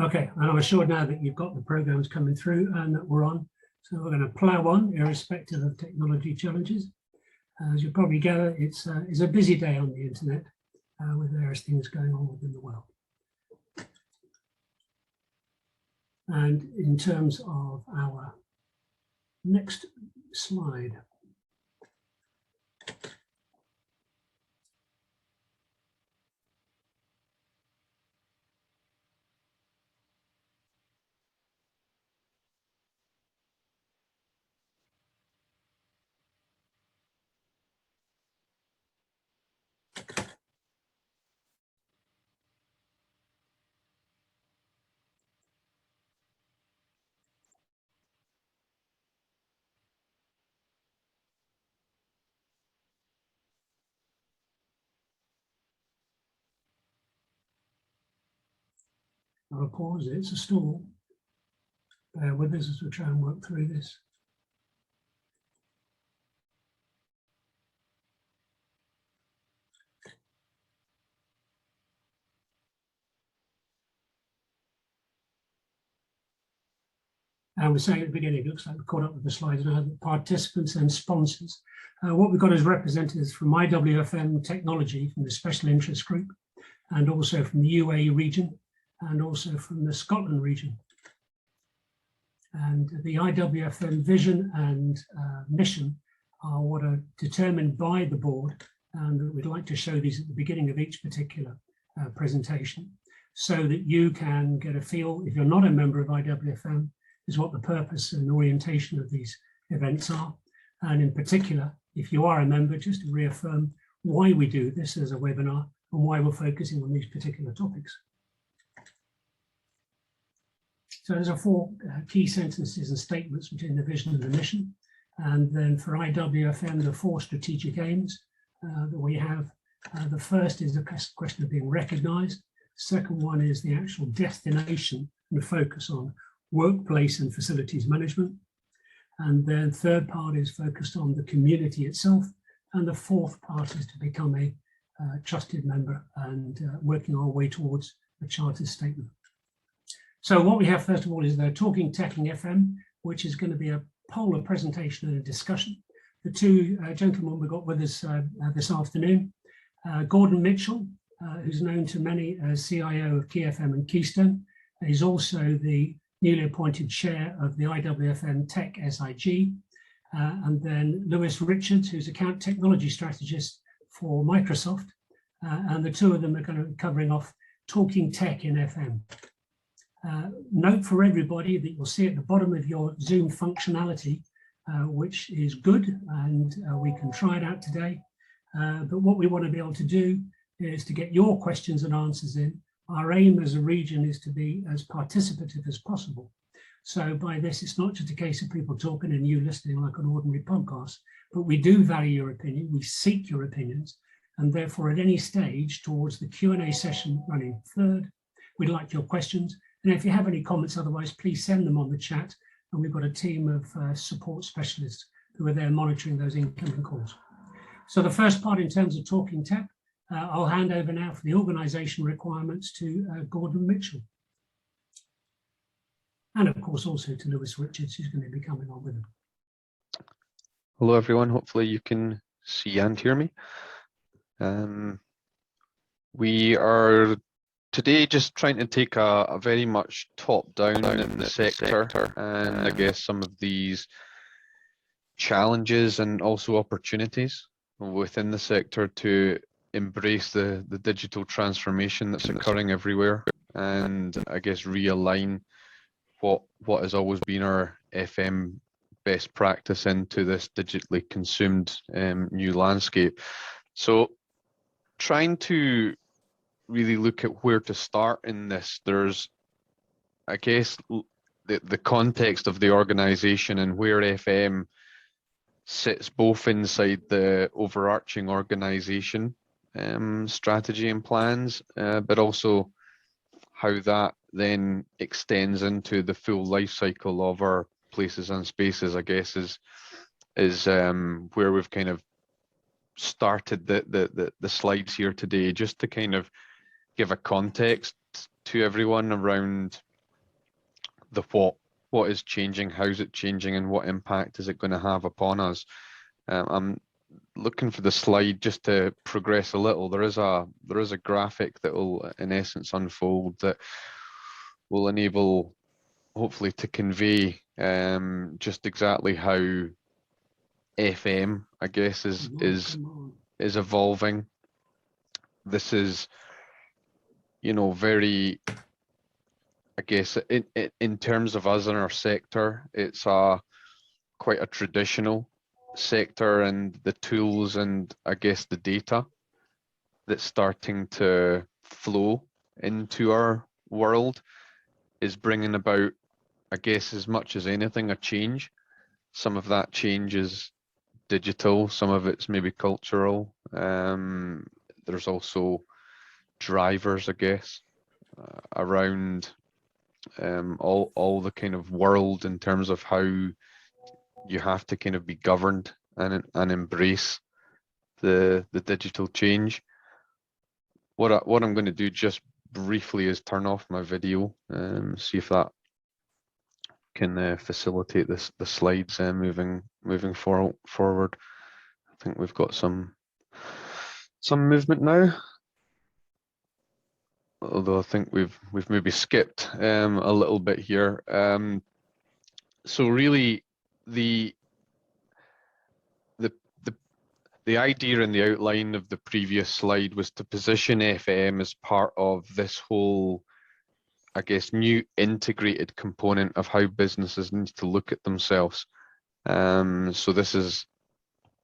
Okay, and I'm assured now that you've got the programs coming through and that we're on. So we're going to plough on, irrespective of technology challenges. As you'll probably gather, it's a busy day on the internet with various things going on within the world. And in terms of our next slide, I'll pause it, it's a stall. Bear with us as we try and work through this. And we're saying at the beginning, it looks like we've caught up with the slides now, participants and sponsors. What we've got as representatives from IWFM Technology, from the Special Interest Group, and also from the UAE region, and also from the Scotland region. And the IWFM vision and mission are what are determined by the board, and we'd like to show these at the beginning of each particular presentation, so that you can get a feel, if you're not a member of IWFM, is what the purpose and orientation of these events are. And in particular, if you are a member, just to reaffirm why we do this as a webinar and why we're focusing on these particular topics. So there's 4 key sentences and statements between the vision and the mission. And then for IWFM, the 4 strategic aims that we have. The first is the question of being recognized. Second one is the actual destination and the focus on workplace and facilities management. And then third part is focused on the community itself. And the fourth part is to become a trusted member and working our way towards a charter statement. So what we have first of all is the Talking Tech and FM, which is going to be a polar presentation and a discussion. The 2 gentlemen we've got with us this afternoon, Gordon Mitchell, who's known to many as CIO of Key FM and Keystone. He's also the newly appointed chair of the IWFM Tech SIG, and then Lewis Richards, who's account technology strategist for Microsoft, and the 2 of them are going to be covering off Talking Tech in FM. Note for everybody that you'll see at the bottom of your Zoom functionality, which is good, and we can try it out today. But what we want to be able to do is to get your questions and answers in. Our aim as a region is to be as participative as possible. So by this, it's not just a case of people talking and you listening like an ordinary podcast, but we do value your opinion, we seek your opinions, and therefore at any stage towards the Q&A session running third, we'd like your questions. And if you have any comments otherwise, please send them on the chat, and we've got a team of support specialists who are there monitoring those incoming calls. So the first part in terms of Talking Tech, I'll hand over now for the organisation requirements to Gordon Mitchell. And of course also to Lewis Richards, who's going to be coming on with him. Hello everyone, hopefully you can see and hear me. We are today just trying to take a very much top-down in the sector, and I guess some of these challenges and also opportunities within the sector to embrace the digital transformation that's occurring everywhere, and I guess realign what has always been our FM best practice into this digitally consumed new landscape. So trying to really look at where to start in this, there's, I guess, the context of the organization and where FM sits both inside the overarching organization strategy and plans, but also how that then extends into the full life cycle of our places and spaces, I guess, is where we've kind of started the slides here today, just to kind of give a context to everyone around the what is changing, how's it changing, and what impact is it going to have upon us. I'm looking for the slide just to progress a little. There is a graphic that will, in essence, unfold that will enable, hopefully, to convey just exactly how FM, I guess, is evolving. This is, very, I guess, in terms of us in our sector, it's quite a traditional sector, and the tools and, I guess, the data that's starting to flow into our world is bringing about, I guess, as much as anything, a change. Some of that change is digital, some of it's maybe cultural. There's also drivers, I guess, around all the kind of world in terms of how you have to kind of be governed and embrace the digital change. What I'm going to do just briefly is turn off my video and see if that can facilitate the slides moving forward. I think we've got some movement now, although I think we've maybe skipped a little bit here. So really, the idea and the outline of the previous slide was to position FM as part of this whole, I guess, new integrated component of how businesses need to look at themselves. So this is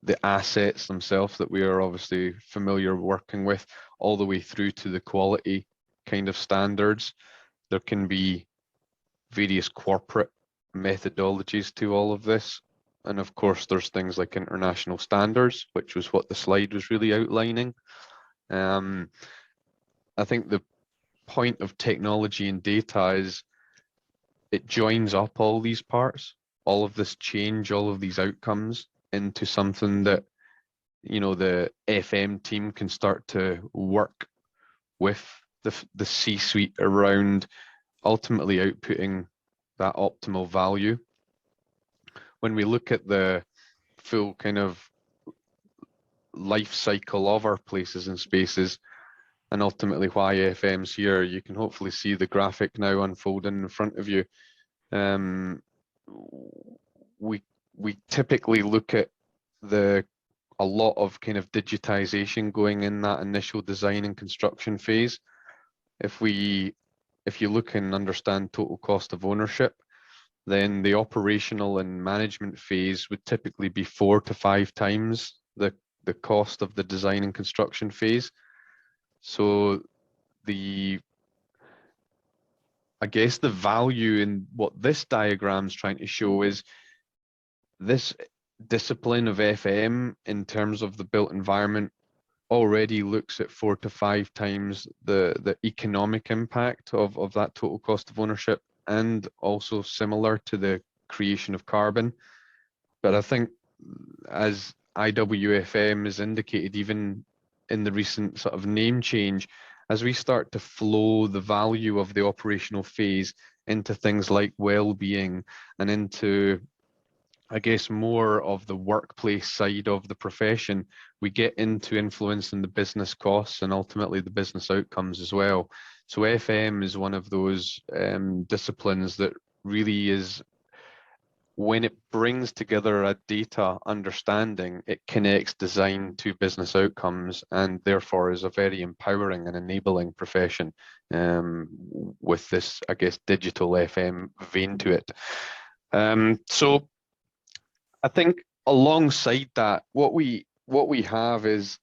the assets themselves that we are obviously familiar working with, all the way through to the quality kind of standards. There can be various corporate methodologies to all of this. And of course, there's things like international standards, which was what the slide was really outlining. I think the point of technology and data is it joins up all these parts, all of this change, all of these outcomes into something that, the FM team can start to work with the C-suite around ultimately outputting that optimal value. When we look at the full kind of life cycle of our places and spaces, and ultimately why FM's here, you can hopefully see the graphic now unfolding in front of you. We typically look at a lot of kind of digitization going in that initial design and construction phase. If you look and understand total cost of ownership, then the operational and management phase would typically be 4 to 5 times the cost of the design and construction phase. So I guess the value in what this diagram is trying to show is this discipline of FM in terms of the built environment already looks at 4 to 5 times the economic impact of that total cost of ownership, and also similar to the creation of carbon. But I think, as IWFM has indicated, even in the recent sort of name change, as we start to flow the value of the operational phase into things like well-being and into, I guess, more of the workplace side of the profession, we get into influencing the business costs and ultimately the business outcomes as well. So FM is one of those disciplines that really is, when it brings together a data understanding, it connects design to business outcomes, and therefore is a very empowering and enabling profession with this, I guess, digital FM vein to it. So I think alongside that, what we have is,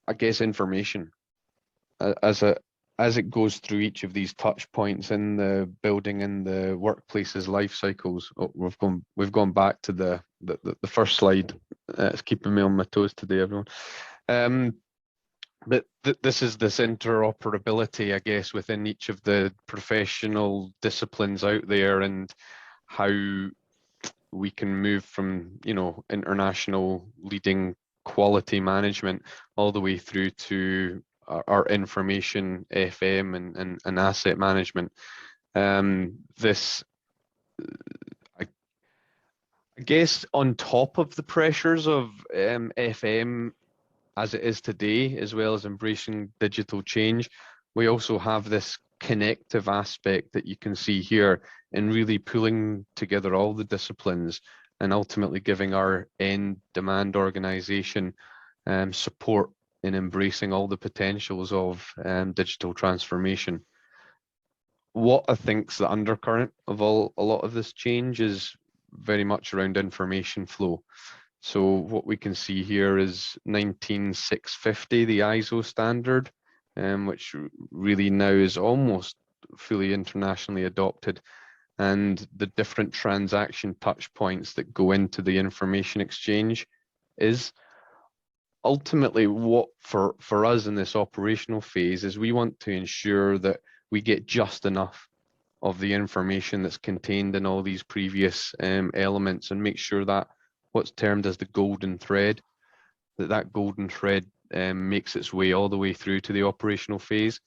I guess, information as it goes through each of these touch points in the building and the workplace's life cycles. Oh, we've gone back to the first slide. It's keeping me on my toes today, everyone. But this is this interoperability, I guess, within each of the professional disciplines out there, and how we can move from, international leading quality management all the way through to our information FM and asset management. This, I guess, on top of the pressures of FM as it is today, as well as embracing digital change, we also have this connective aspect that you can see here in really pulling together all the disciplines and ultimately giving our end demand organization support in embracing all the potentials of digital transformation. What I think's the undercurrent of a lot of this change is very much around information flow. So what we can see here is 19650, the ISO standard, which really now is almost fully internationally adopted, and the different transaction touch points that go into the information exchange is ultimately what for us in this operational phase is we want to ensure that we get just enough of the information that's contained in all these previous elements, and make sure that what's termed as the golden thread, that golden thread makes its way all the way through to the operational phase,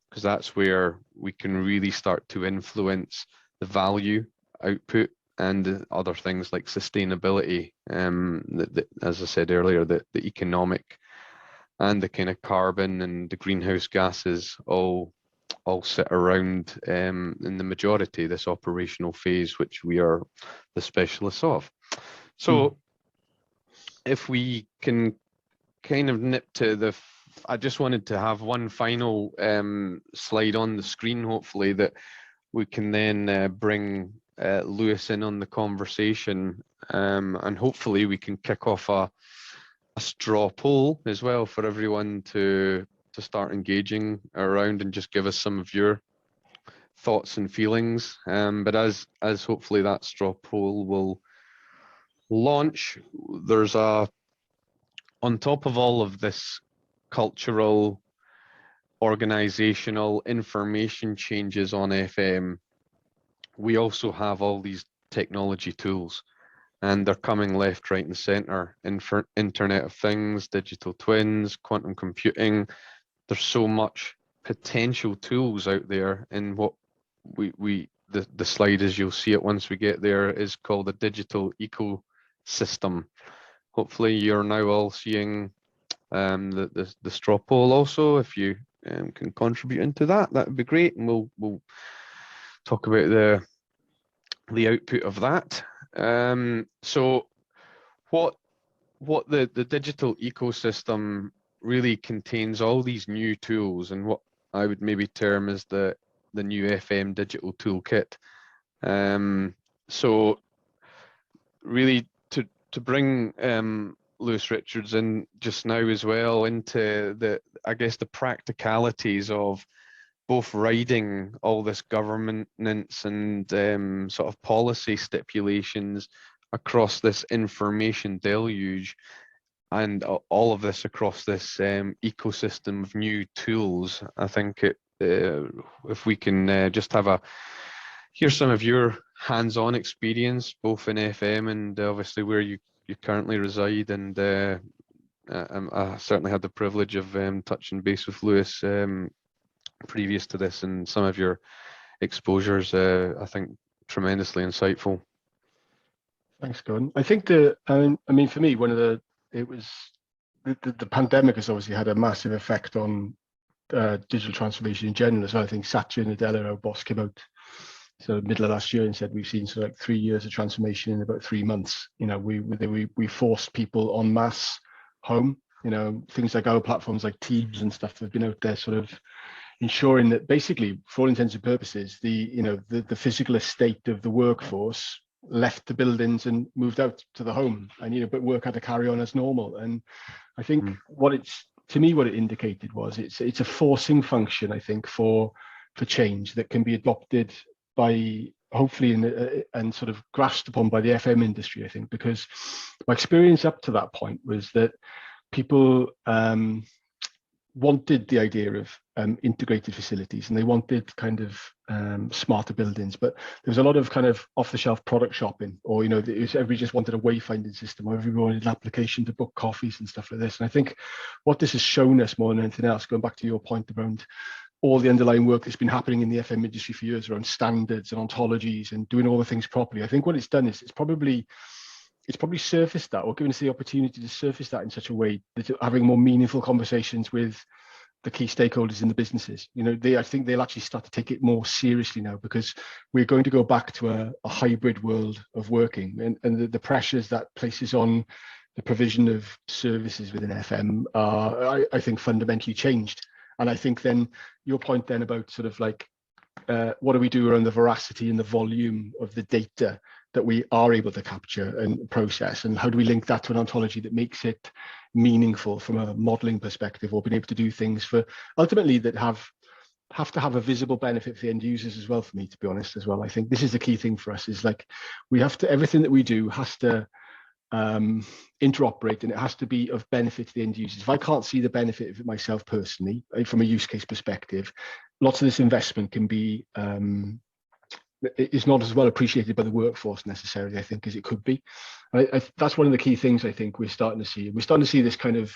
because that's where we can really start to influence the value output and other things like sustainability, as I said earlier, the economic and the kind of carbon and the greenhouse gases all sit around in the majority of this operational phase, which we are the specialists of. So if we can kind of nip to I just wanted to have one final slide on the screen, hopefully, that we can then bring Lewis in on the conversation, and hopefully we can kick off a straw poll as well for everyone to start engaging around and just give us some of your thoughts and feelings. But as hopefully that straw poll will launch, there's on top of all of this cultural, organizational, information changes on FM, we also have all these technology tools, and they're coming left, right, and center. Internet of Things, digital twins, quantum computing. There's so much potential tools out there, and what the slide, as you'll see it once we get there, is called a digital ecosystem. Hopefully you're now all seeing the straw poll also. If you can contribute into that would be great, and we'll talk about the output of that. So what the digital ecosystem really contains all these new tools, and what I would maybe term as the new FM digital toolkit. So really to bring Lewis Richards in just now as well into I guess the practicalities of both riding all this governance and sort of policy stipulations across this information deluge, and all of this across this ecosystem of new tools. I think if we can just hear some of your hands-on experience, both in FM and obviously where you currently reside, and I certainly had the privilege of touching base with Lewis previous to this, and some of your exposures, I think, tremendously insightful. Thanks, Gordon. I think I mean, for me, the pandemic has obviously had a massive effect on digital transformation in general as well. I think Satya Nadella, our boss, came out middle of last year and said we've seen like 3 years of transformation in about 3 months. We forced people en masse home. Things like our platforms like Teams and stuff have been out there sort of ensuring that basically, for all intents and purposes, the physical estate of the workforce left the buildings and moved out to the home, and but work had to carry on as normal. And I think what it indicated was it's a forcing function, I think, for change that can be adopted by hopefully and sort of grasped upon by the FM industry, I think, because my experience up to that point was that people wanted the idea of integrated facilities, and they wanted kind of smarter buildings, but there was a lot of kind of off-the-shelf product shopping, or everybody just wanted a wayfinding system, or everybody wanted an application to book coffees and stuff like this. And I think what this has shown us more than anything else, going back to your point around all the underlying work that's been happening in the FM industry for years around standards and ontologies and doing all the things properly. I think what it's done is it's probably surfaced that, or given us the opportunity to surface that in such a way that having more meaningful conversations with the key stakeholders in the businesses. I think they'll actually start to take it more seriously now, because we're going to go back to a hybrid world of working, and the pressures that places on the provision of services within FM are, I think, fundamentally changed. And I think then your point then about sort of like, what do we do around the veracity and the volume of the data that we are able to capture and process, and how do we link that to an ontology that makes it meaningful from a modeling perspective, or being able to do things for ultimately that have to have a visible benefit for the end users as well, for me, to be honest, as well. I think this is the key thing for us, is like, we have to, everything that we do has to interoperate, and it has to be of benefit to the end users. If I can't see the benefit of it myself personally, from a use case perspective, lots of this investment can be is not as well appreciated by the workforce necessarily, I think, as it could be. That's one of the key things I think we're starting to see. We're starting to see this kind of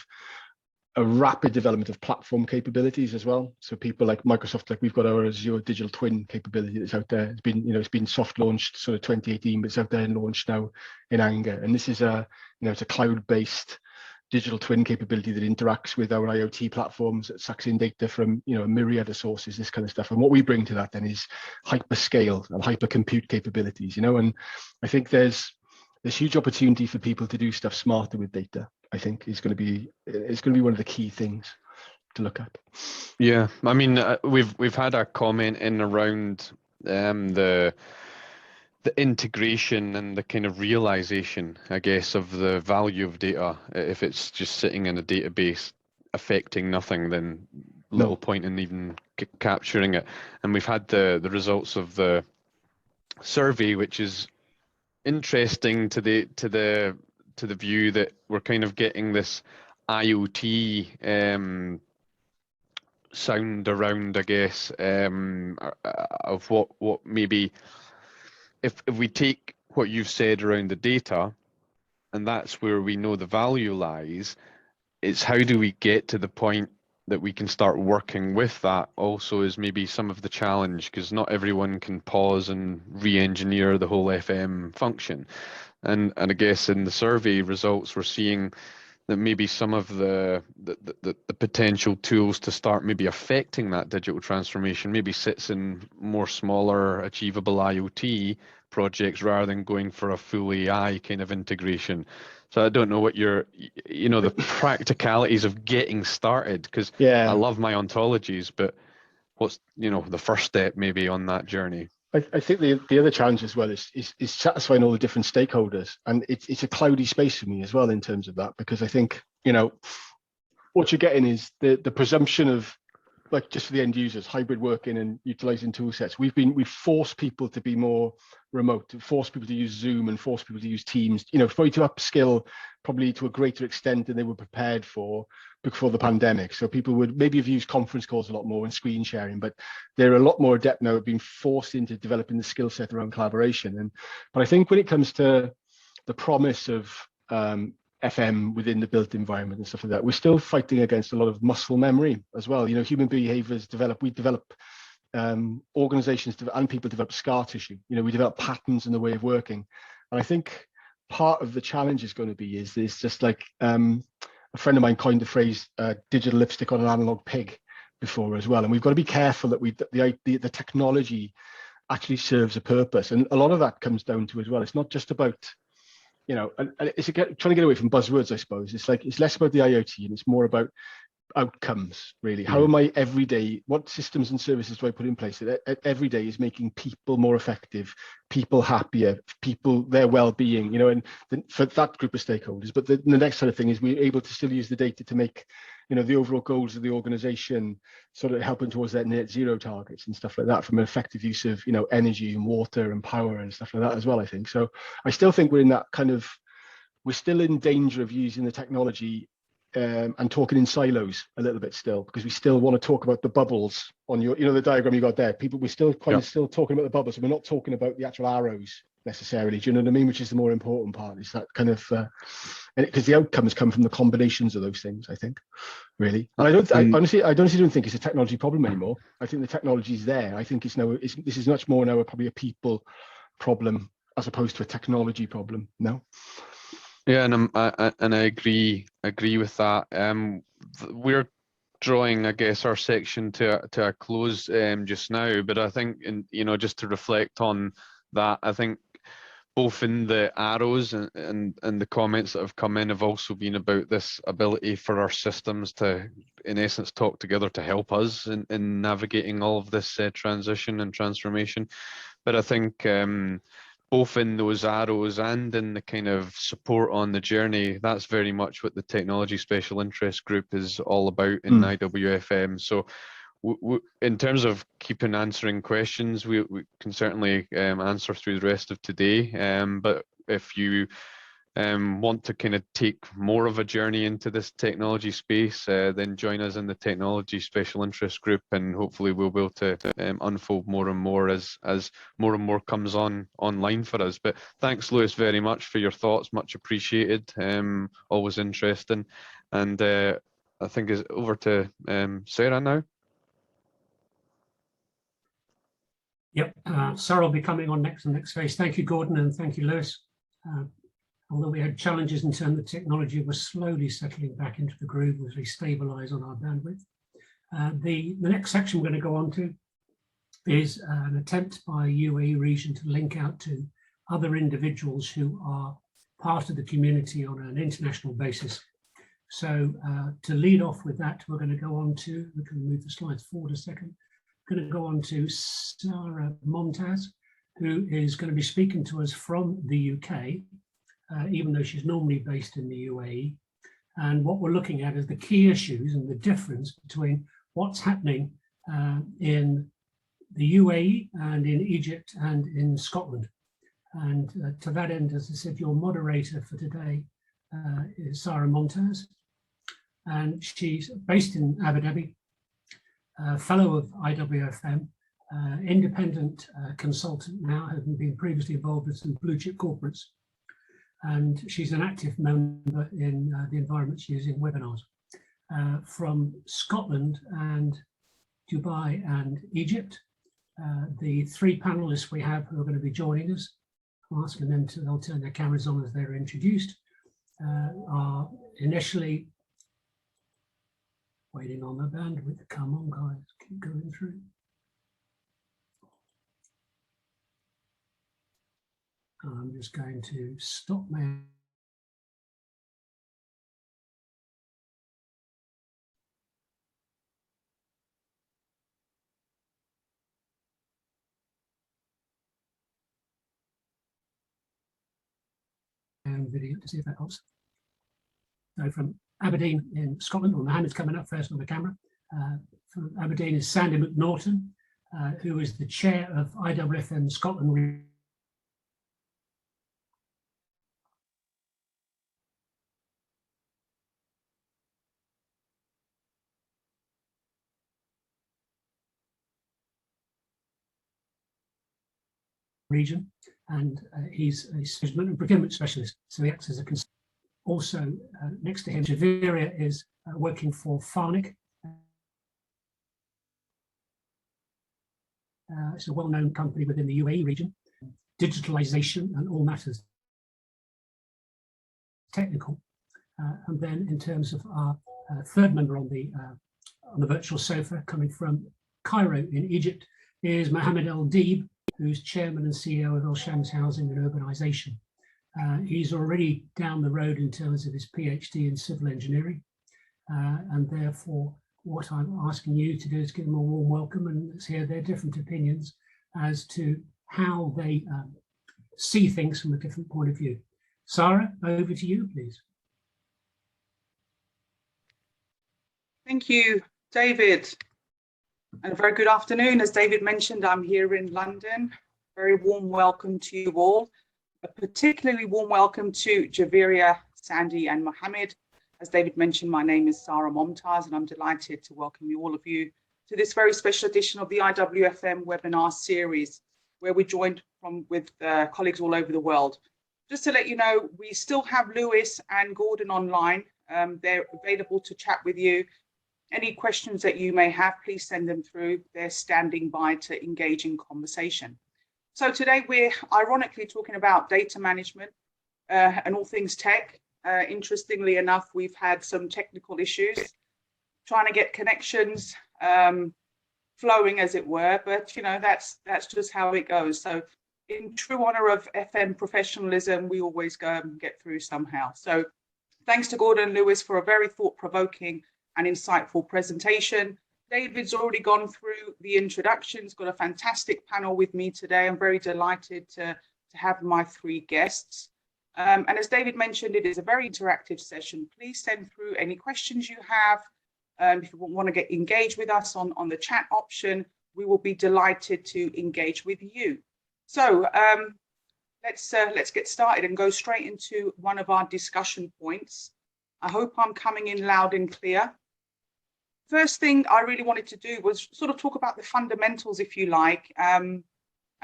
a rapid development of platform capabilities as well. So people like Microsoft, like we've got our Azure digital twin capability that's out there. It's been soft launched sort of 2018, but it's out there and launched now in anger. And this is it's a cloud-based digital twin capability that interacts with our IoT platforms, that sucks in data from a myriad of sources, this kind of stuff. And what we bring to that then is hyperscale and hypercompute capabilities, and I think there's huge opportunity for people to do stuff smarter with data. I think it's going to be one of the key things to look at. Yeah, I mean, we've had a comment in around the integration and the kind of realization, I guess, of the value of data. If it's just sitting in a database affecting nothing, then little point in even capturing it. And we've had the results of the survey, which is interesting to the view that we're kind of getting this IoT sound around, I guess, of what maybe. If we take what you've said around the data, and that's where we know the value lies, it's how do we get to the point that we can start working with that also is maybe some of the challenge, because not everyone can pause and re-engineer the whole FM function. And I guess in the survey results, we're seeing that maybe some of the potential tools to start maybe affecting that digital transformation maybe sits in more smaller achievable IoT projects rather than going for a full AI kind of integration. So I don't know what the practicalities of getting started, because I love my ontologies, but what's the first step maybe on that journey? I think the other challenge as well is satisfying all the different stakeholders, and it's a cloudy space for me as well in terms of that, because I think what you're getting is the presumption of, like, just for the end users, hybrid working and utilizing tool sets. We've forced people to be more remote, to force people to use Zoom and force people to use Teams, probably to upskill probably to a greater extent than they were prepared for before the pandemic. So people would maybe have used conference calls a lot more and screen sharing, but they're a lot more adept now at being forced into developing the skill set around collaboration. But I think when it comes to the promise of FM within the built environment and stuff like that, we're still fighting against a lot of muscle memory as well. Human behaviors we develop organizations and people develop scar tissue. We develop patterns in the way of working. And I think part of the challenge is going to be is just like a friend of mine coined the phrase digital lipstick on an analog pig before as well. And we've got to be careful that the technology actually serves a purpose. And a lot of that comes down to as well, it's not just about and it's trying to get away from buzzwords, I suppose. It's less about the IoT and it's more about outcomes, really. How am I every day, what systems and services do I put in place that every day is making people more effective, people happier, people, their well-being, and for that group of stakeholders. But the next sort of thing is we're able to still use the data to make the overall goals of the organization, sort of helping towards their net zero targets and stuff like that, from an effective use of energy and water and power and stuff like that as well, I think. So I still think we're still in danger of using the technology and talking in silos a little bit still, because we still want to talk about the bubbles on your, the diagram you got there. We're still still talking about the bubbles, and we're not talking about the actual arrows necessarily. Do you know what I mean? Which is the more important part. Is that kind of because the outcomes come from the combinations of those things, I think, really. And I honestly don't think it's a technology problem anymore. I think the technology is there. I think this is much more now probably a people problem as opposed to a technology problem. No. Yeah, and I agree with that. We're drawing, I guess, our section to a close just now, but I think, just to reflect on that, I think both in the arrows and the comments that have come in have also been about this ability for our systems to, in essence, talk together to help us in navigating all of this transition and transformation. But I think both in those arrows and in the kind of support on the journey, that's very much what the Technology Special Interest Group is all about in IWFM. So in terms of keeping answering questions, we can certainly answer through the rest of today. But if you want to kind of take more of a journey into this technology space, then join us in the Technology Special Interest Group, and hopefully we'll be able to unfold more and more as more and more comes online for us. But thanks, Lewis, very much for your thoughts. Much appreciated. Always interesting. And I think it's over to Sarah now. Yep, Sarah will be coming on next phase. Thank you, Gordon, and thank you, Lewis. Although we had challenges in terms of technology, we're slowly settling back into the groove as we stabilize on our bandwidth. The next section we're going to go on to is an attempt by UAE Region to link out to other individuals who are part of the community on an international basis. So to lead off with that, we're going to go on to, we can move the slides forward a second. Going to go on to Sarah Momtaz, who is going to be speaking to us from the UK, even though she's normally based in the UAE. And what we're looking at is the key issues and the difference between what's happening in the UAE and in Egypt and in Scotland. And to that end, as I said, your moderator for today is Sarah Momtaz, and she's based in Abu Dhabi. Fellow of IWFM, independent consultant now, having been previously involved with some blue chip corporates. And she's an active member in the environment she is in webinars. From Scotland and Dubai and Egypt, the three panelists we have who are going to be joining us, I'm asking them to, they'll turn their cameras on as they're introduced, are initially waiting on the bandwidth. Come on, guys, keep going through. I'm just going to stop my video to see if that helps. So from Aberdeen in Scotland, well, Mohammed's coming up first on the camera. From Aberdeen is Sandy McNaughton, who is the chair of IWFM Scotland region, and he's a management and procurement specialist, so he acts as a consultant. Also, next to him, Javiria is working for Farnic. It's a well-known company within the UAE region. Digitalization and all matters technical. And then in terms of our third member on the virtual sofa, coming from Cairo in Egypt, is Mohammed El Deeb, who's chairman and CEO of El Shams Housing and Urbanization. He's already down the road in terms of his PhD in civil engineering, and therefore what I'm asking you to do is give them a warm welcome and let's hear their different opinions as to how they see things from a different point of view. Sarah, over to you, please. Thank you, David. And a very good afternoon. As David mentioned, I'm here in London. Very warm welcome to you all. A particularly warm welcome to Javiria, Sandy and Mohammed. As David mentioned, my name is Sarah Momtaz and I'm delighted to welcome all of you to this very special edition of the IWFM webinar series. where we're joined with colleagues all over the world. Just to let you know, we still have Lewis and Gordon online. They're available to chat with you. Any questions that you may have, please send them through. They're standing by to engage in conversation. So today we're ironically talking about data management and all things tech. Interestingly enough, we've had some technical issues trying to get connections flowing, as it were, but that's just how it goes. So in true honor of FM professionalism, we always go and get through somehow. So thanks to Gordon and Lewis for a very thought-provoking and insightful presentation. David's already gone through the introductions, got a fantastic panel with me today. I'm very delighted to have my three guests. And as David mentioned, it is a very interactive session. Please send through any questions you have. If you want to get engaged with us on the chat option, we will be delighted to engage with you. So let's get started and go straight into one of our discussion points. I hope I'm coming in loud and clear. First thing I really wanted to do was sort of talk about the fundamentals, if you like, and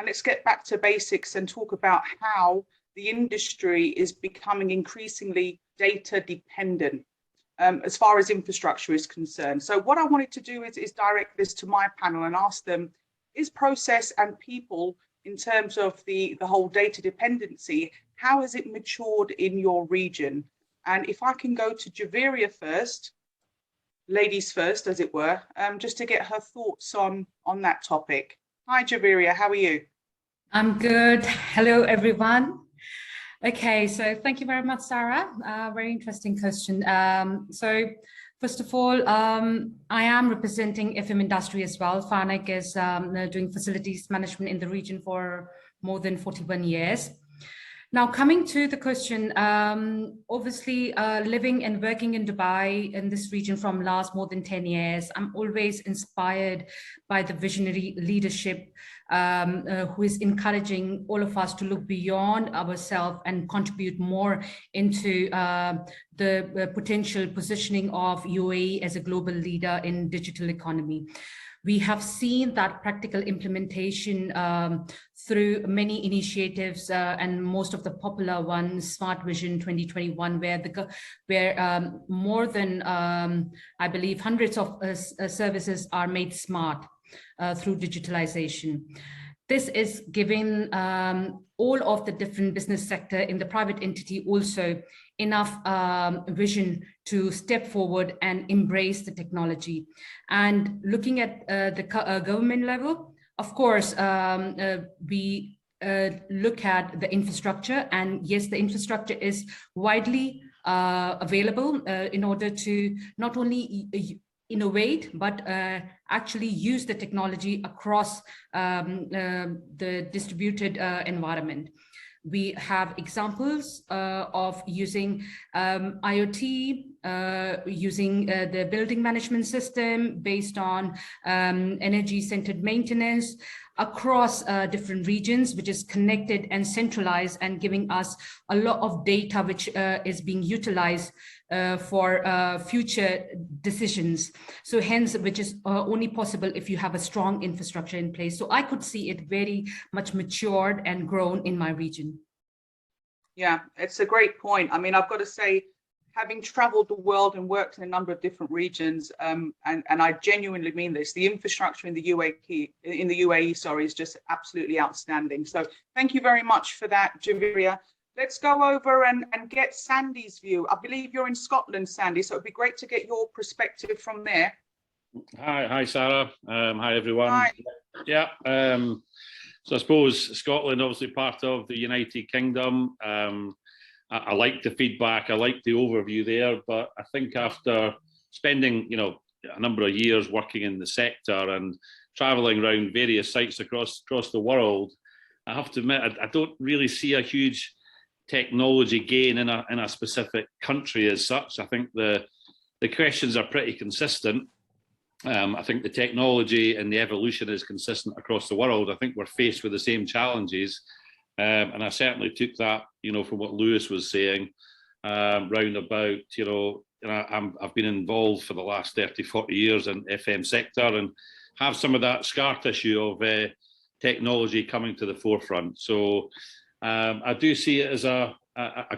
let's get back to basics and talk about how the industry is becoming increasingly data dependent as far as infrastructure is concerned. So what I wanted to do is direct this to my panel and ask them, is process and people, in terms of the whole data dependency, how has it matured in your region? And if I can go to Javeria first, ladies first, as it were, just to get her thoughts on that topic. Hi, Javeria, how are you? I'm good. Hello, everyone. Okay, so thank you very much, Sarah. Very interesting question. So first of all, I am representing FM industry as well. FANIC is doing facilities management in the region for more than 41 years. Now, coming to the question, obviously living and working in Dubai in this region from last more than 10 years, I'm always inspired by the visionary leadership who is encouraging all of us to look beyond ourselves and contribute more into the potential positioning of UAE as a global leader in digital economy. We have seen that practical implementation through many initiatives and most of the popular ones, Smart Vision 2021, where more than, I believe, hundreds of services are made smart through digitalization. This is giving all of the different business sector in the private entity also enough vision to step forward and embrace the technology. And looking at the government level, of course, we look at the infrastructure, and yes, the infrastructure is widely available in order to not only innovate, but actually use the technology across the distributed environment. We have examples of using IoT, using the building management system based on energy-centered maintenance across different regions, which is connected and centralized and giving us a lot of data which is being utilized for future decisions. So hence, which is only possible if you have a strong infrastructure in place. So I could see it very much matured and grown in my region. Yeah, it's a great point. I mean, I've got to say, having traveled the world and worked in a number of different regions, and I genuinely mean this, the infrastructure in the UAE, sorry, is just absolutely outstanding. So thank you very much for that, Javeria. Let's go over and get Sandy's view. I believe you're in Scotland, Sandy, so it'd be great to get your perspective from there. Hi, Sarah. Hi, everyone. Hi. Yeah. So I suppose Scotland, obviously part of the United Kingdom. I like the feedback. I like the overview there, but I think after spending, a number of years working in the sector and traveling around various sites across the world, I have to admit, I don't really see a huge technology gain in a specific country as such. I think the questions are pretty consistent. I think the technology and the evolution is consistent across the world. I think we're faced with the same challenges. And I certainly took that, from what Lewis was saying, round about, I've been involved for the last 30, 40 years in FM sector and have some of that scar tissue of technology coming to the forefront. So I do see it as a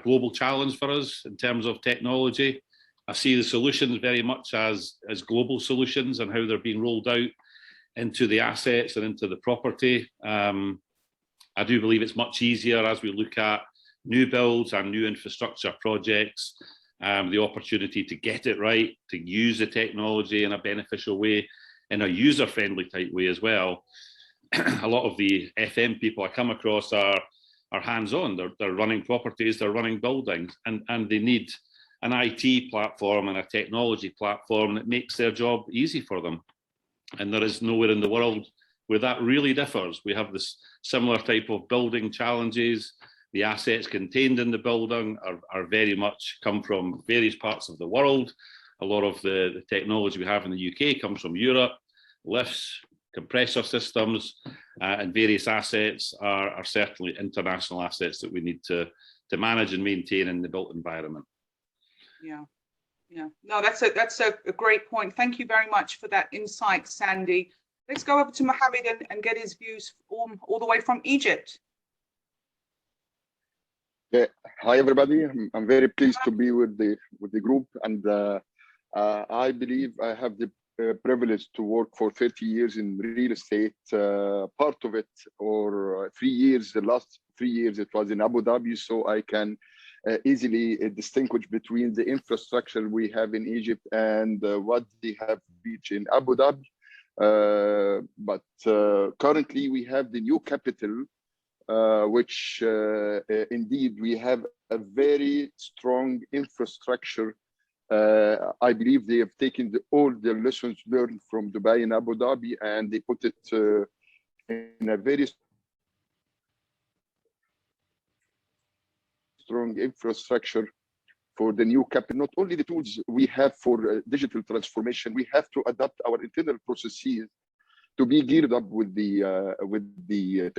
global challenge for us in terms of technology. I see the solutions very much as global solutions and how they're being rolled out into the assets and into the property. I do believe it's much easier as we look at new builds and new infrastructure projects, the opportunity to get it right, to use the technology in a beneficial way, in a user-friendly type way as well. A lot of the FM people I come across are hands-on. They're running properties, they're running buildings, and they need an IT platform and a technology platform that makes their job easy for them. And there is nowhere in the world where that really differs. We have this similar type of building challenges. The assets contained in the building are very much come from various parts of the world. A lot of the technology we have in the UK comes from Europe. Lifts, compressor systems, and various assets are certainly international assets that we need to manage and maintain in the built environment. Yeah. No, that's a great point. Thank you very much for that insight, Sandy. Let's go over to Mohammed and get his views all the way from Egypt. Yeah. Hi, everybody. I'm very pleased to be with the group, and I believe I have the privilege to work for 30 years in real estate. Part of it, or 3 years, the last 3 years, it was in Abu Dhabi, so I can easily distinguish between the infrastructure we have in Egypt and what they have reached in Abu Dhabi. But currently we have the new capital, which indeed we have a very strong infrastructure. I believe they have taken all the lessons learned from Dubai and Abu Dhabi, and they put it in a very strong infrastructure for the new capital. Not only the tools we have for digital transformation, we have to adapt our internal processes to be geared up with the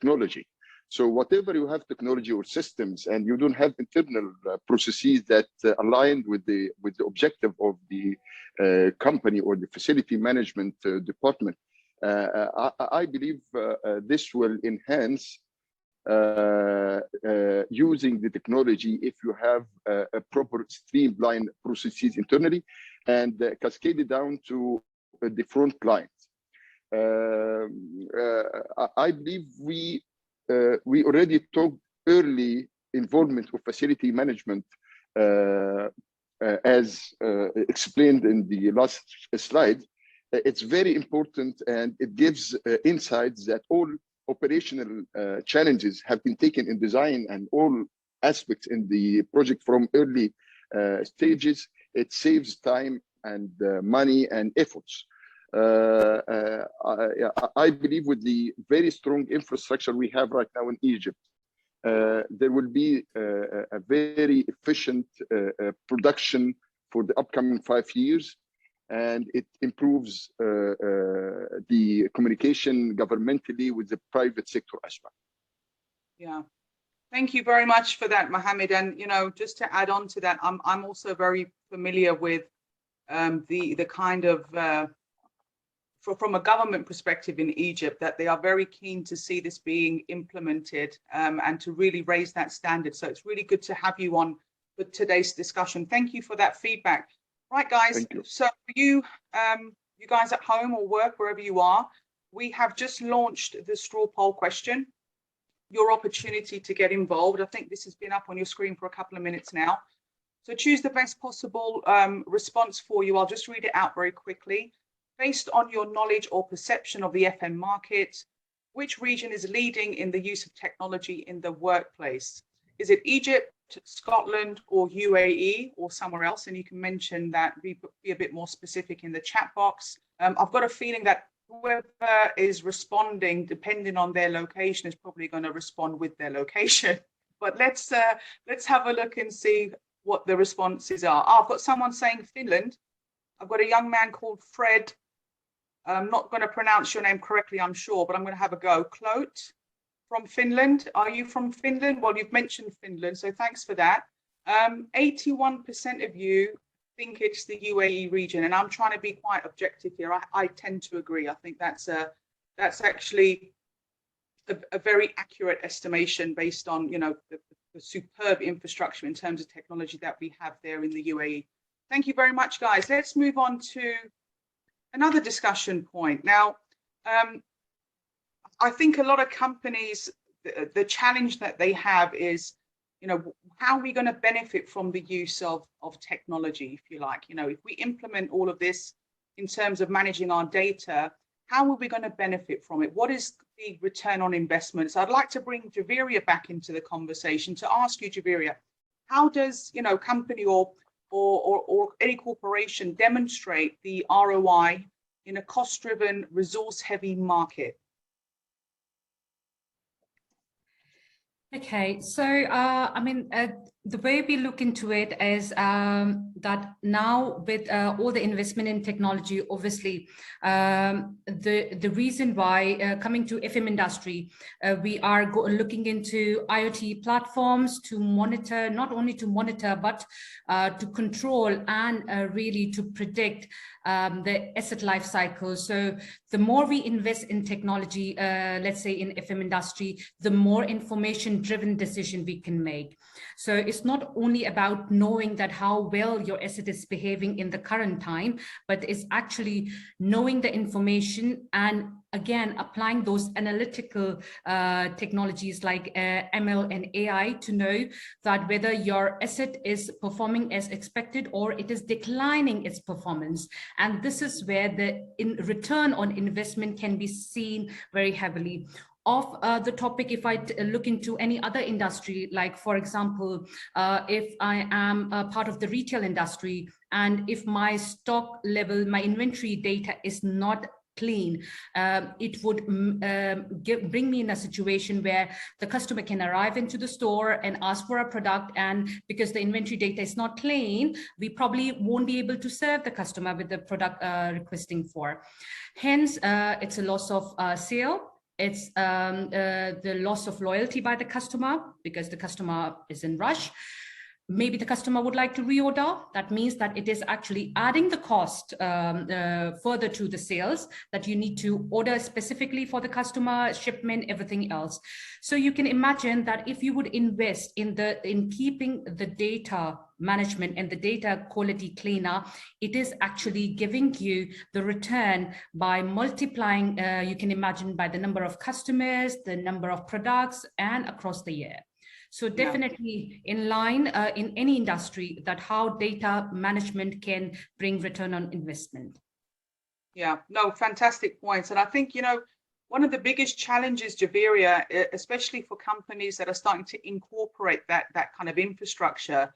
technology. So whatever you have technology or systems, and you don't have internal processes that aligned with the objective of the company or the facility management department, I believe this will enhance using the technology if you have a proper streamlined processes internally and cascaded down to the front lines. I believe we already talked early involvement of facility management as explained in the last slide. It's very important, and it gives insights that all operational challenges have been taken in design and all aspects in the project from early stages. It saves time and money and efforts. I believe with the very strong infrastructure we have right now in Egypt, there will be a very efficient production for the upcoming 5 years, and it improves the communication governmentally with the private sector as well. Yeah, thank you very much for that, Mohammed. And just to add on to that, I'm also very familiar with the kind of from a government perspective in Egypt, that they are very keen to see this being implemented and to really raise that standard. So it's really good to have you on for today's discussion. Thank you for that feedback. Right, guys. So for you, you guys at home or work, wherever you are, we have just launched the straw poll question. Your opportunity to get involved. I think this has been up on your screen for a couple of minutes now. So choose the best possible response for you. I'll just read it out very quickly. Based on your knowledge or perception of the FM market, which region is leading in the use of technology in the workplace? Is it Egypt, Scotland, or UAE, or somewhere else? And you can mention that, be a bit more specific in the chat box. I've got a feeling that whoever is responding, depending on their location, is probably going to respond with their location. But let's have a look and see what the responses are. I've got someone saying Finland. I've got a young man called Fred. I'm not going to pronounce your name correctly, I'm sure, but I'm going to have a go. Klote from Finland. Are you from Finland? Well, you've mentioned Finland, so thanks for that. 81% of you think it's the UAE region, and I'm trying to be quite objective here. I tend to agree. I think that's actually a very accurate estimation based on, you know, the superb infrastructure in terms of technology that we have there in the UAE. Thank you very much, guys. Let's move on to another discussion point. Now, I think a lot of companies, the challenge that they have is, you know, how are we going to benefit from the use of technology, if you like? You know, if we implement all of this in terms of managing our data, how are we going to benefit from it? What is the return on investment? So I'd like to bring Javeria back into the conversation to ask you, Javeria, how does, you know, company or any corporation demonstrate the ROI in a cost-driven, resource-heavy market? Okay, so I mean, the way we look into it is that now with all the investment in technology, obviously, the reason why coming to FM industry, we are looking into IoT platforms to monitor, not only to monitor, but to control and really to predict the asset life cycle. So the more we invest in technology, let's say in FM industry, the more information-driven decision we can make. So it's not only about knowing that how well your asset is behaving in the current time, but it's actually knowing the information and again, applying those analytical technologies like ML and AI to know that whether your asset is performing as expected or it is declining its performance. And this is where the return on investment can be seen very heavily. Of the topic, if I look into any other industry, like for example, if I am a part of the retail industry and if my stock level, my inventory data is not clean, it would bring me in a situation where the customer can arrive into the store and ask for a product, and because the inventory data is not clean, we probably won't be able to serve the customer with the product requesting for. Hence, it's a loss of sale. It's the loss of loyalty by the customer because the customer is in rush. Maybe the customer would like to reorder. That means that it is actually adding the cost further to the sales, that you need to order specifically for the customer, shipment, everything else. So you can imagine that if you would invest in keeping the data management and the data quality cleaner, it is actually giving you the return by multiplying, you can imagine, by the number of customers, the number of products, and across the year. So definitely in line in any industry that how data management can bring return on investment. Yeah, no, fantastic points. And I think, you know, one of the biggest challenges, Javeria, especially for companies that are starting to incorporate that kind of infrastructure,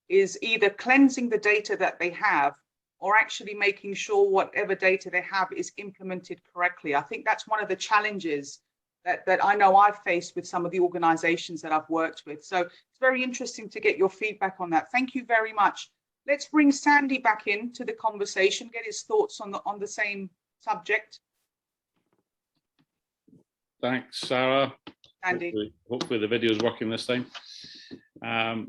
is either cleansing the data that they have or actually making sure whatever data they have is implemented correctly. I think that's one of the challenges that I know I've faced with some of the organizations that I've worked with. So it's very interesting to get your feedback on that. Thank you very much. Let's bring Sandy back into the conversation, get his thoughts on the same subject. Thanks, Sarah. Andy. Hopefully the video is working this time.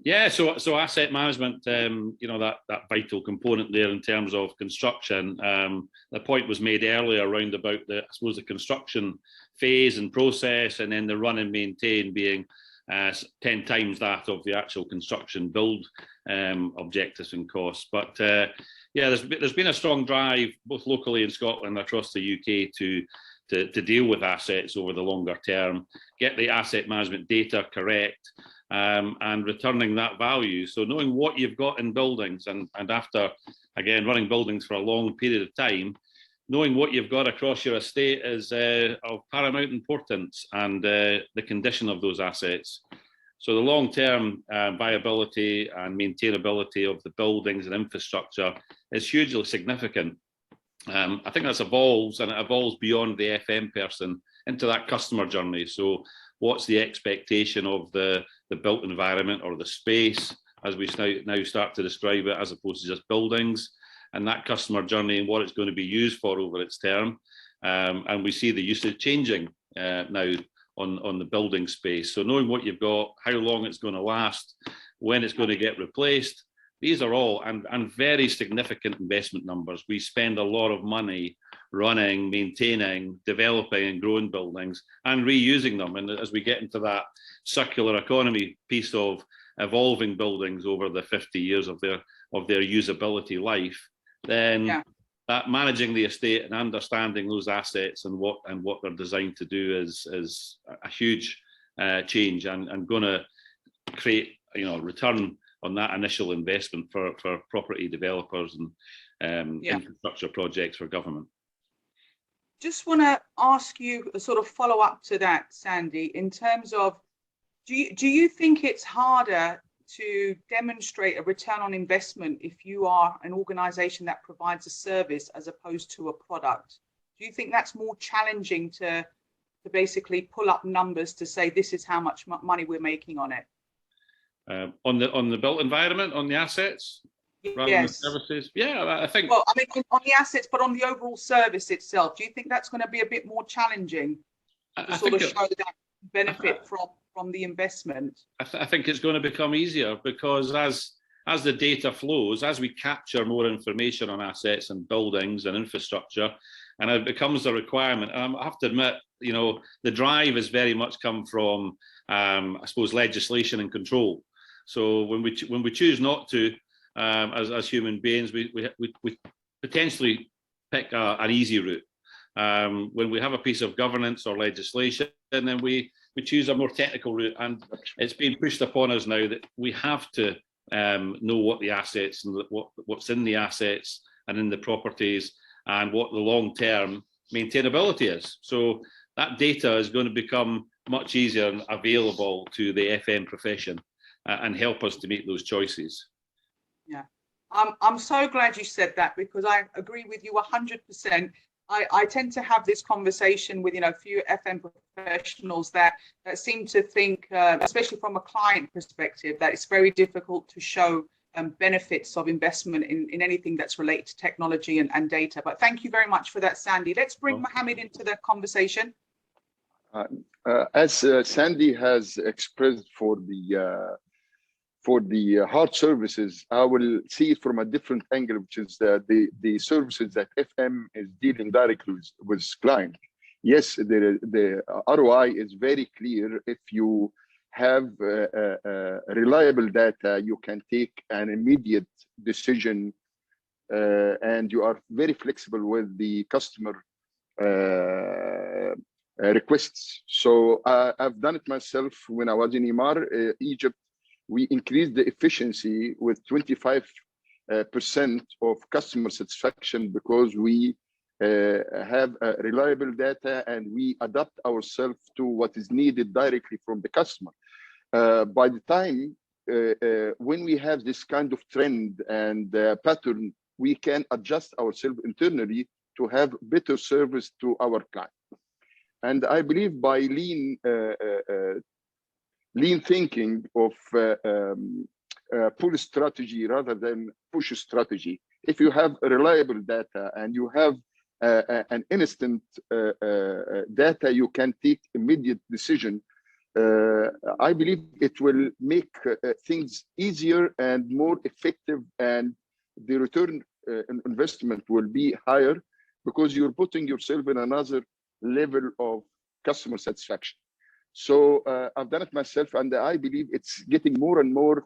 Yeah, so asset management, you know, that vital component there in terms of construction. The point was made earlier around about I suppose the construction phase and process, and then the run and maintain being 10 times that of the actual construction build objectives and costs. But yeah, there's been a strong drive both locally in Scotland and across the UK to deal with assets over the longer term, get the asset management data correct, and returning that value. So knowing what you've got in buildings and after, again, running buildings for a long period of time, knowing what you've got across your estate is of paramount importance, and the condition of those assets. So the long-term viability and maintainability of the buildings and infrastructure is hugely significant. I think that evolves, and it evolves beyond the FM person into that customer journey. So what's the expectation of the built environment or the space, as we now start to describe it, as opposed to just buildings, and that customer journey and what it's going to be used for over its term. And we see the usage changing now on the building space. So knowing what you've got, how long it's going to last, when it's going to get replaced, these are all and very significant investment numbers. We spend a lot of money running, maintaining, developing and growing buildings and reusing them. And as we get into that circular economy piece of evolving buildings over the 50 years of their usability life, then that managing the estate and understanding those assets and what they're designed to do is a huge change and going to create return on that initial investment for property developers and infrastructure projects for government. Just want to ask you a sort of follow up to that, Sandy, in terms of, do you think it's harder to demonstrate a return on investment if you are an organization that provides a service as opposed to a product? Do you think that's more challenging to basically pull up numbers to say this is how much money we're making on it? On the built environment, on the assets, rather than the services? Yeah, I think. Well, I mean, on the assets, but on the overall service itself, do you think that's going to be a bit more challenging to sort of show that benefit from the investment? I think it's going to become easier because as the data flows, as we capture more information on assets and buildings and infrastructure, and it becomes a requirement. And I have to admit, the drive has very much come from, I suppose, legislation and control. So when we choose not to, as human beings, we potentially pick an easy route. When we have a piece of governance or legislation, and then we choose a more technical route, and it's being pushed upon us now that we have to know what the assets and what's in the assets and in the properties and what the long-term maintainability is. So that data is going to become much easier and available to the FM profession and help us to make those choices. Yeah, I'm so glad you said that, because I agree with you 100%. I tend to have this conversation with a few FM professionals that seem to think, especially from a client perspective, that it's very difficult to show benefits of investment in anything that's related to technology and data. But thank you very much for that, Sandy. Let's bring Mohammed into the conversation. As Sandy has expressed for the hard services, I will see it from a different angle, which is the services that FM is dealing directly with client. Yes, the ROI is very clear. If you have reliable data, you can take an immediate decision, and you are very flexible with the customer requests. So I've done it myself when I was in Emaar, Egypt. We increased the efficiency with 25% of customer satisfaction because we have reliable data and we adapt ourselves to what is needed directly from the customer. By the time when we have this kind of trend and pattern, we can adjust ourselves internally to have better service to our client. And I believe by lean thinking of pull strategy rather than push strategy. If you have reliable data and you have an instant data, you can take immediate decision. I believe it will make things easier and more effective, and the return investment will be higher because you're putting yourself in another level of customer satisfaction. So I've done it myself, and I believe it's getting more and more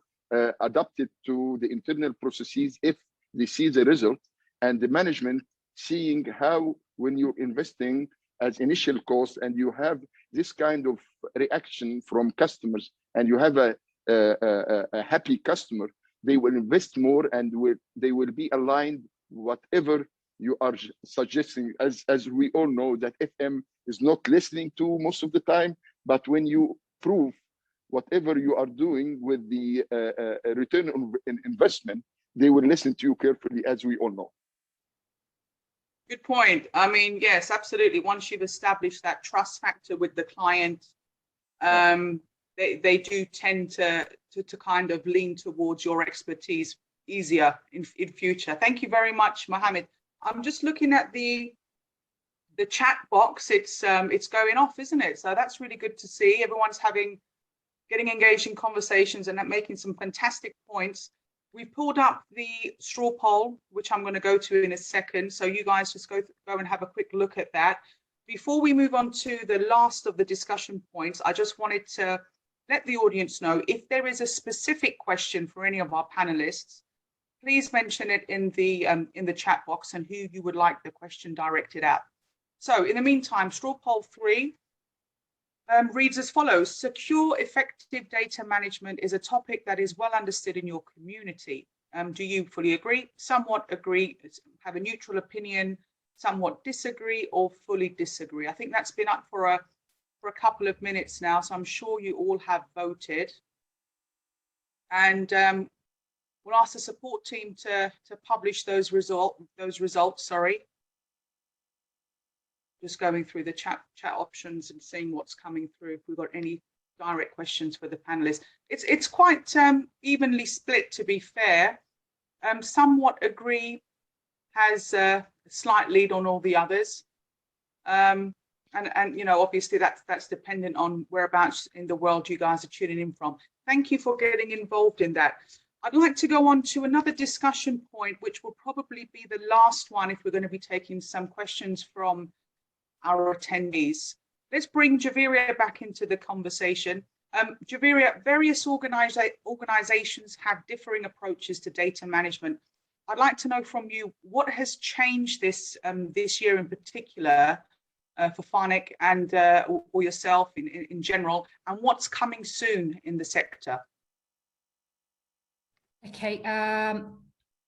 adapted to the internal processes if they see the result, and the management seeing how when you're investing as initial cost and you have this kind of reaction from customers and you have a happy customer, they will invest more and they will be aligned whatever you are suggesting. As we all know that FM is not listening to most of the time, but when you prove whatever you are doing with the return on investment, they will listen to you carefully, as we all know. Good point. I mean, yes, absolutely. Once you've established that trust factor with the client, they do tend to kind of lean towards your expertise easier in future. Thank you very much, Mohammed. I'm just looking at the chat box. It's going off, isn't it? So that's really good to see. Everyone's getting engaged in conversations and making some fantastic points. We've pulled up the straw poll, which I'm going to go to in a second. So you guys just go and have a quick look at that. Before we move on to the last of the discussion points, I just wanted to let the audience know if there is a specific question for any of our panelists, please mention it in the chat box and who you would like the question directed at. So in the meantime, straw poll 3 reads as follows: secure, effective data management is a topic that is well understood in your community. Do you fully agree, somewhat agree, have a neutral opinion, somewhat disagree, or fully disagree? I think that's been up for a couple of minutes now, so I'm sure you all have voted. And we'll ask the support team to publish those results. Sorry. Just going through the chat options and seeing what's coming through, if we've got any direct questions for the panelists. It's quite evenly split, to be fair. Somewhat agree has a slight lead on all the others. And you know, obviously that's dependent on whereabouts in the world you guys are tuning in from. Thank you for getting involved in that. I'd like to go on to another discussion point, which will probably be the last one if we're going to be taking some questions from our attendees. Let's bring Javiria back into the conversation. Javiria, various organizations have differing approaches to data management. I'd like to know from you, what has changed this year in particular for FARNIC and or yourself in general, and what's coming soon in the sector? Okay,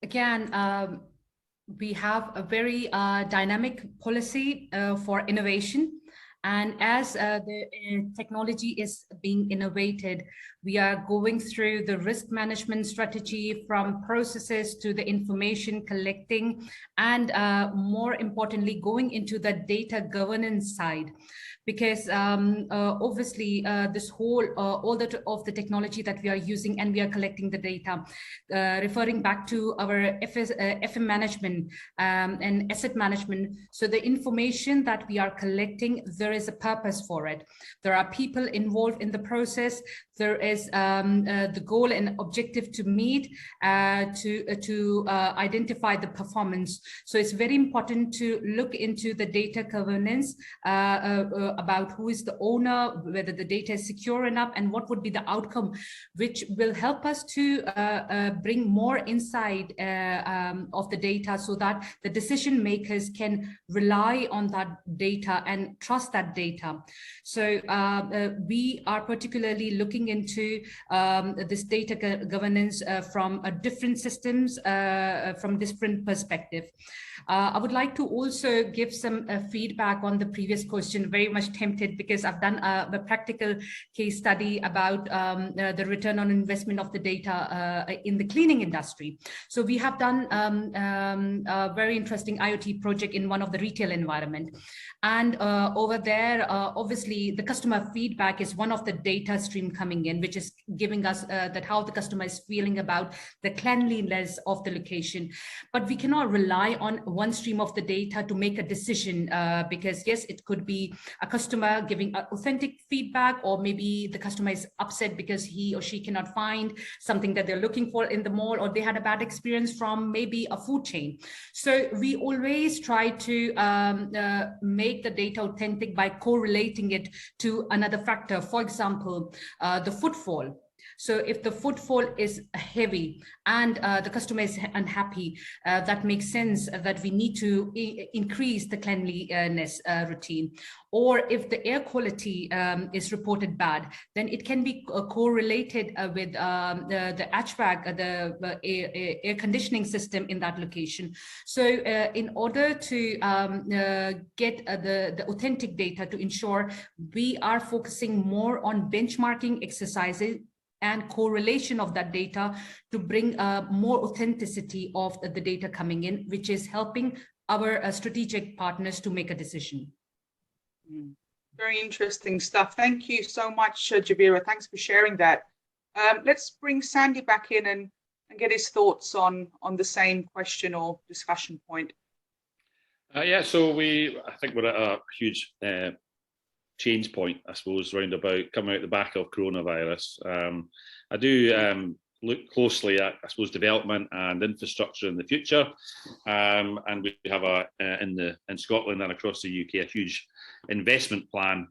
again, we have a very dynamic policy for innovation. And as the technology is being innovated, we are going through the risk management strategy, from processes to the information collecting, and more importantly, going into the data governance side. Because obviously this whole, all of the technology that we are using and we are collecting the data, referring back to our FM management and asset management. So the information that we are collecting, there is a purpose for it. There are people involved in the process. There is the goal and objective to meet to identify the performance. So it's very important to look into the data governance about who is the owner, whether the data is secure enough, and what would be the outcome, which will help us to bring more insight of the data, so that the decision makers can rely on that data and trust that data. So we are particularly looking into this data governance from different systems, from different perspective. I would like to also give some feedback on the previous question. Very much tempted, because I've done a practical case study about the return on investment of the data in the cleaning industry. So we have done a very interesting IoT project in one of the retail environment. And over there, obviously, the customer feedback is one of the data stream coming in, which is giving us that how the customer is feeling about the cleanliness of the location. But we cannot rely on one stream of the data to make a decision, because yes, it could be a customer giving authentic feedback, or maybe the customer is upset because he or she cannot find something that they're looking for in the mall, or they had a bad experience from maybe a food chain. So we always try to make the data authentic by correlating it to another factor. For example, the footfall. So if the footfall is heavy and the customer is unhappy, that makes sense that we need to increase the cleanliness routine. Or if the air quality is reported bad, then it can be correlated with the HVAC, the air conditioning system in that location. So in order to get the authentic data, to ensure we are focusing more on benchmarking exercises and correlation of that data to bring more authenticity of the data coming in, which is helping our strategic partners to make a decision. Very interesting stuff. Thank you so much, Jabira. Thanks for sharing that. Let's bring Sandy back in and get his thoughts on the same question or discussion point. Yeah, so I think we're at a huge change point, I suppose, round about coming out the back of coronavirus. I do look closely at, I suppose, development and infrastructure in the future. And we have in Scotland and across the UK a huge investment plan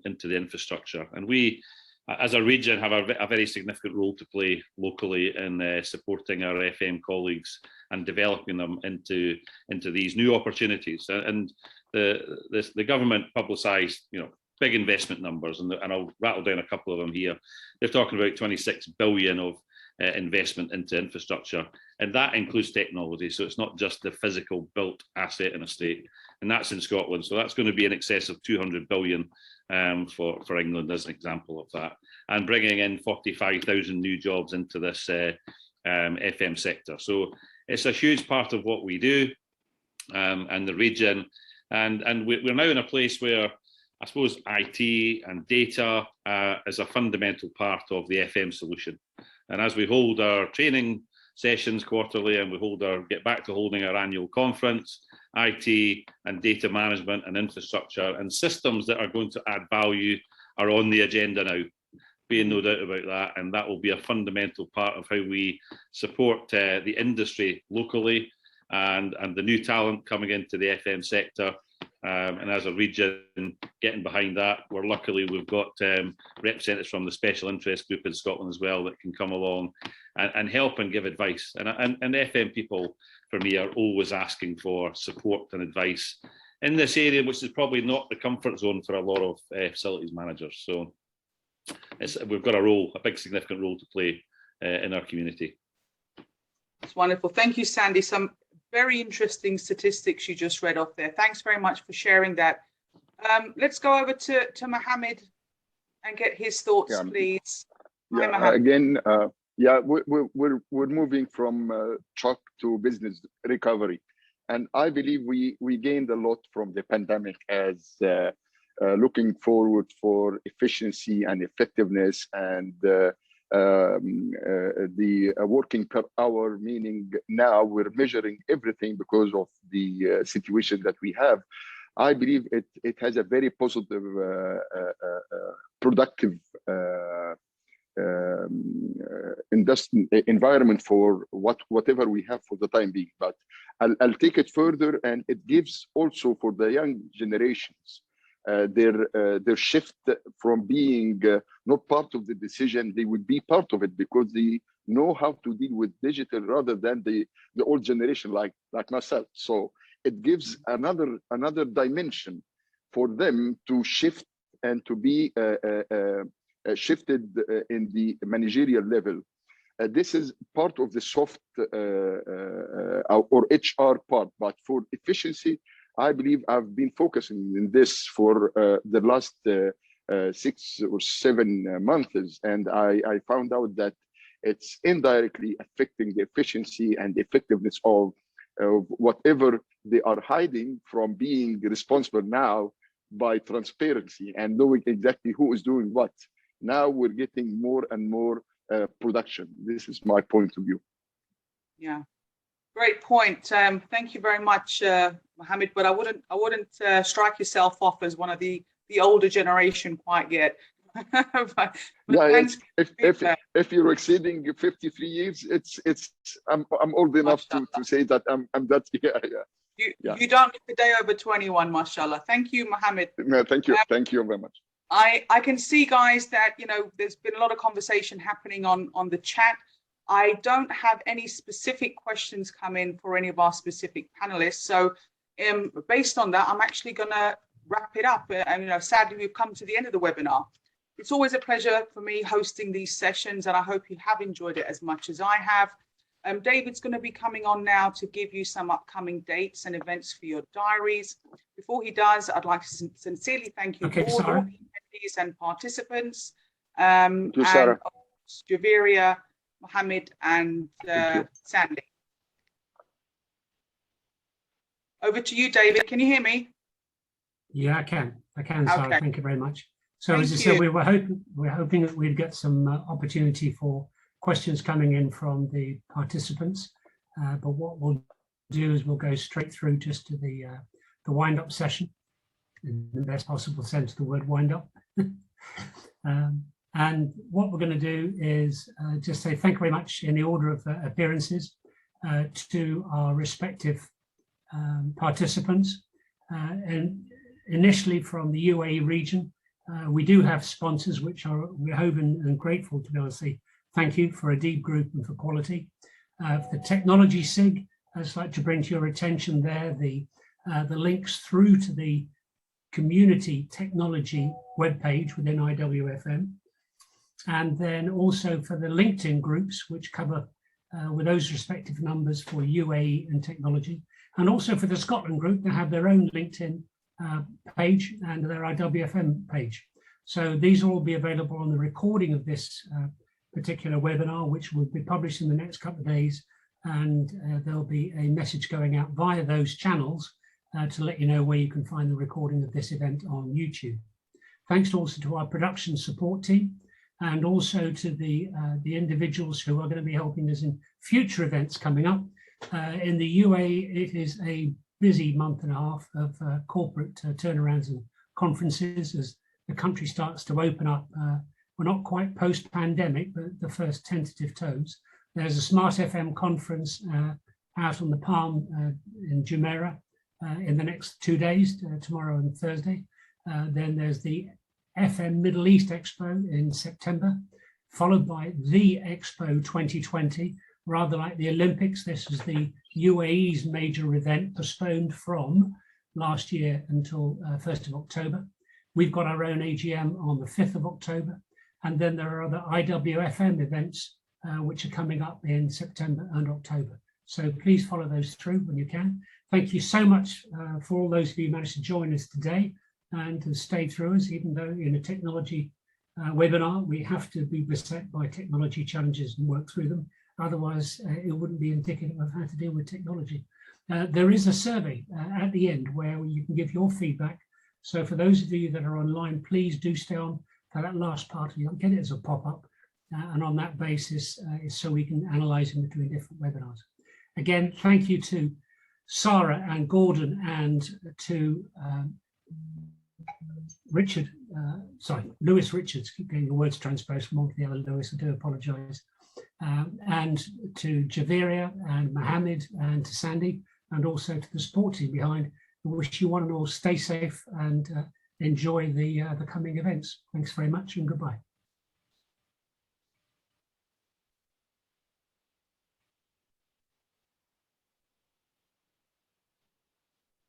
into the infrastructure. And we, as a region, have a very significant role to play locally in supporting our FM colleagues and developing them into these new opportunities. And the government publicised, big investment numbers, and I'll rattle down a couple of them here. They're talking about 26 billion of investment into infrastructure, and that includes technology. So it's not just the physical built asset and estate, and that's in Scotland. So that's going to be in excess of 200 billion for England as an example of that, and bringing in 45,000 new jobs into this FM sector. So it's a huge part of what we do and the region, and we're now in a place where I suppose IT and data is a fundamental part of the FM solution. And as we hold our training sessions quarterly and we get back to holding our annual conference, IT and data management and infrastructure and systems that are going to add value are on the agenda now, being no doubt about that. And that will be a fundamental part of how we support the industry locally and the new talent coming into the FM sector. And as a region, getting behind that, we've got representatives from the special interest group in Scotland as well that can come along and help and give advice. And FM people, for me, are always asking for support and advice in this area, which is probably not the comfort zone for a lot of facilities managers. So we've got a big significant role to play in our community. It's wonderful. Thank you, Sandy. Some very interesting statistics you just read off there. Thanks very much for sharing that. Let's go over to Mohammed and get his thoughts, please. Yeah, again, we're moving from shock to business recovery, and I believe we gained a lot from the pandemic as looking forward for efficiency and effectiveness and the working per hour, meaning now we're measuring everything because of the situation that we have. I believe it has a very positive, productive environment for whatever we have for the time being. But I'll take it further, and it gives also for the young generations their shift from being not part of the decision. They would be part of it because they know how to deal with digital rather than the old generation like myself. So it gives another dimension for them to shift and to be shifted in the managerial level. This is part of the soft or HR part, but for efficiency, I believe I've been focusing in this for the last 6 or 7 months, and I found out that it's indirectly affecting the efficiency and effectiveness of whatever they are hiding from being responsible now by transparency and knowing exactly who is doing what. Now we're getting more and more production. This is my point of view. Yeah, great point. Thank you very much, Mohammed. But I wouldn't strike yourself off as one of the older generation quite yet. but yeah, if you're exceeding 53 years, I'm old enough to say that I'm that. Yeah. You don't look a day over 21, mashallah. Thank you, Mohammed. No, thank you. Thank you very much. I can see, guys, that there's been a lot of conversation happening on the chat. I don't have any specific questions come in for any of our specific panelists. So based on that, I'm actually going to wrap it up. And sadly, we've come to the end of the webinar. It's always a pleasure for me hosting these sessions, and I hope you have enjoyed it as much as I have. David's going to be coming on now to give you some upcoming dates and events for your diaries. Before he does, I'd like to sincerely thank you all the attendees and participants. Thank you, Sarah. Javeria, Mohammed, and Sandy. Over to you, David. Can you hear me? Yeah, I can, Sarah. Okay. Thank you very much. So as I said, we're hoping that we'd get some opportunity for questions coming in from the participants. But what we'll do is we'll go straight through just to the wind-up session, in the best possible sense of the word wind-up. And what we're going to do is just say thank you very much in the order of appearances to our respective participants. And initially from the UAE region, we do have sponsors, which we're hoping and grateful to be able to say thank you for Adib Group and for Quality. For the Technology SIG, I'd just like to bring to your attention there the links through to the community technology webpage within IWFM. And then also for the LinkedIn groups, which cover with those respective numbers for UAE and technology. And also for the Scotland group, they have their own LinkedIn page and their IWFM page. So these will all be available on the recording of this particular webinar, which will be published in the next couple of days. And there'll be a message going out via those channels to let you know where you can find the recording of this event on YouTube. Thanks also to our production support team, and also to the individuals who are going to be helping us in future events coming up. In the UAE, it is a busy month and a half of corporate turnarounds and conferences as the country starts to open up. We're not quite post-pandemic, but the first tentative toes. There's a Smart FM conference out on the Palm in Jumeirah in the next 2 days, tomorrow and Thursday. Then there's the FM Middle East Expo in September, followed by the Expo 2020. Rather like the Olympics, this is the UAE's major event, postponed from last year until 1st of October. We've got our own AGM on the 5th of October. And then there are other IWFM events which are coming up in September and October. So please follow those through when you can. Thank you so much for all those of you who managed to join us today and to stay through us, even though in a technology webinar, we have to be beset by technology challenges and work through them. Otherwise, it wouldn't be indicative of how to deal with technology. There is a survey at the end where you can give your feedback. So for those of you that are online, please do stay on for that last part. You'll get it as a pop-up. And on that basis, so we can analyze in between different webinars. Again, thank you to Sarah and Gordon and to Lewis Richards, keep getting the words transposed from one to the other, Lewis, I do apologize. And to Javeria and Mohammed and to Sandy, and also to the sport team behind. I wish you one and all stay safe and enjoy the coming events. Thanks very much and goodbye.